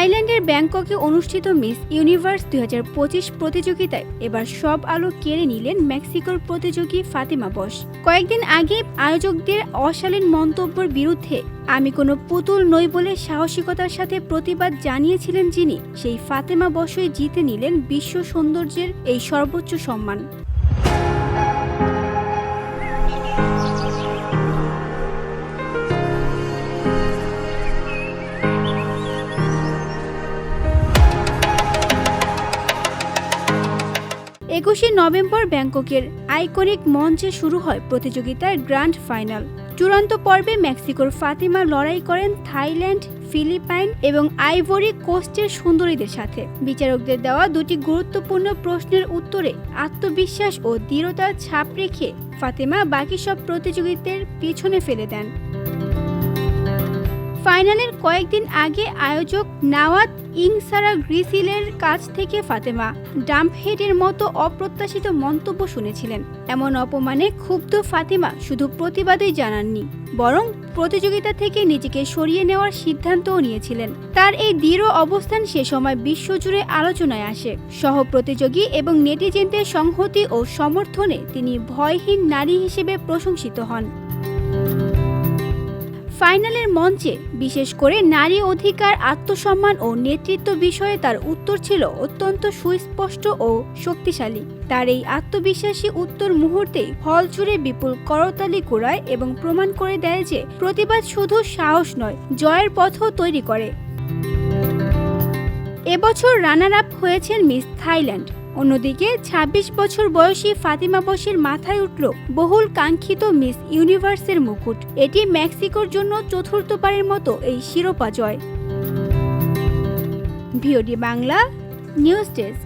থাইল্যান্ডের ব্যাংককে অনুষ্ঠিত মিস ইউনিভার্স 2025 প্রতিযোগিতায় এবার সব আলো কেড়ে নিলেন মেক্সিকোর প্রতিযোগী ফাতেমা বশ। কয়েকদিন আগে আয়োজকদের অশালীন মন্তব্যের বিরুদ্ধে আমি কোনো পুতুল নই বলে সাহসিকতার সাথে প্রতিবাদ জানিয়েছিলেন যিনি, সেই ফাতেমা বশই জিতে নিলেন বিশ্ব সৌন্দর্যের এই সর্বোচ্চ সম্মান। 21শে নভেম্বর ব্যাংককের আইকনিক মঞ্চে শুরু হয় প্রতিযোগিতার গ্র্যান্ড ফাইনাল। চূড়ান্ত পর্বে মেক্সিকোর ফাতেমা লড়াই করেন থাইল্যান্ড, ফিলিপাইন এবং আইভরি কোস্টের সুন্দরীদের সাথে। বিচারকদের দেওয়া দুটি গুরুত্বপূর্ণ প্রশ্নের উত্তরে আত্মবিশ্বাস ও দৃঢ়তার ছাপ রেখে ফাতেমা বাকি সব প্রতিযোগীদের পিছনে ফেলে দেন। ফাইনালের কয়েকদিন আগে আয়োজক নাওয়াত ইংসারা গ্রিসিলের কাছ থেকে ফাতেমা ডাম্পহেডের মতো অপ্রত্যাশিত মন্তব্য শুনেছিলেন। এমন অপমানে ক্ষুব্ধ ফাতেমা শুধু প্রতিবাদই জানাননি, বরং প্রতিযোগিতা থেকে নিজেকে সরিয়ে নেওয়ার সিদ্ধান্তও নিয়েছিলেন। তার এই দৃঢ় অবস্থান সে সময় বিশ্বজুড়ে আলোচনায় আসে। সহ প্রতিযোগী এবং নেটিজেনদের সংহতি ও সমর্থনে তিনি ভয়হীন নারী হিসেবে প্রশংসিত হন। ফাইনালের মঞ্চে বিশেষ করে নারী অধিকার, আত্মসম্মান ও নেতৃত্ব বিষয়ে তার উত্তর ছিল অত্যন্ত সুস্পষ্ট ও শক্তিশালী। তার এই আত্মবিশ্বাসী উত্তর মুহূর্তেই হল জুড়ে বিপুল করতালি কুড়ায় এবং প্রমাণ করে দেয় যে প্রতিবাদ শুধু সাহস নয়, জয়ের পথও তৈরি করে। এবছর রানার আপ হয়েছেন মিস থাইল্যান্ড। অন্যদিকে 26 বছর বয়সী ফাতেমা বশের মাথায় উঠল বহুল কাঙ্ক্ষিত মিস ইউনিভার্সের মুকুট। এটি মেক্সিকোর জন্য চতুর্থবারের মতো এই শিরোপা জয়। VOD Bangla news desk.